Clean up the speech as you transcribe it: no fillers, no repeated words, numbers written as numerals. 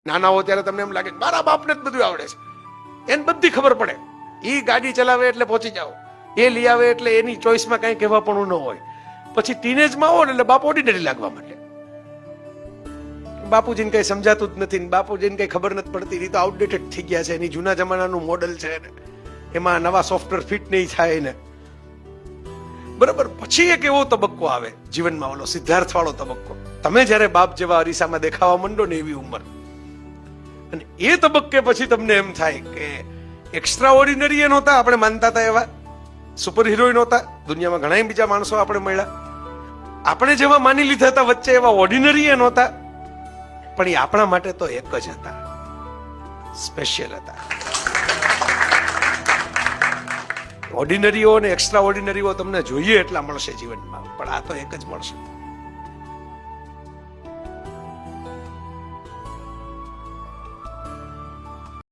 નાના હો ત્યારે તમને એમ લાગે મારા બાપને જ બધું આવડે છે, એને બધી ખબર પડે, એ ગાડી ચલાવે એટલે પહોંચી જાઓ, એ લઈ આવે એટલે એની ચોઈસમાં કઈ કહેવા પણ ન હોય. પછી ટીનેજમાં આવો ને એટલે બાપ ઓર્ડિનરી લાગવા માંડે, બાપુજીને કઈ સમજાતું જ નથી, બાપુજીને કઈ ખબર નથી પડતી, એ તો આઉટડેટેડ થઈ ગયા છે, એની જૂના જમાનાનું મોડલ છે ને એમાં નવા સોફ્ટવેર ફિટ નહીં થાય ને, બરાબર. પછી એક એવો તબક્કો આવે જીવનમાં, ઓલો સિદ્ધાર્થ વાળો તબક્કો, તમે જયારે બાપ જેવા અરીસામાં દેખાવા માંડો ને એવી ઉંમર, અને એ તબક્કે પછી તમને એમ થાય કે એક્સ્ટ્રા ઓર્ડિનરી એ નહોતા આપણે માનતા હતા એવા, સુપર હિરોઈન નહોતા, દુનિયામાં ઘણા બીજા માણસો આપણે મળ્યા, આપણે જેવા માની લીધા હતા વચ્ચે એવા ઓર્ડિનરી એ નહોતા, પણ એ આપણા માટે તો એક જ હતા, સ્પેશિયલ હતા. ઓર્ડિનરીઓ અને એક્સ્ટ્રા ઓર્ડિનરીઓ તમને જોઈએ એટલા મળશે જીવનમાં, પણ આ તો એક જ મળશે.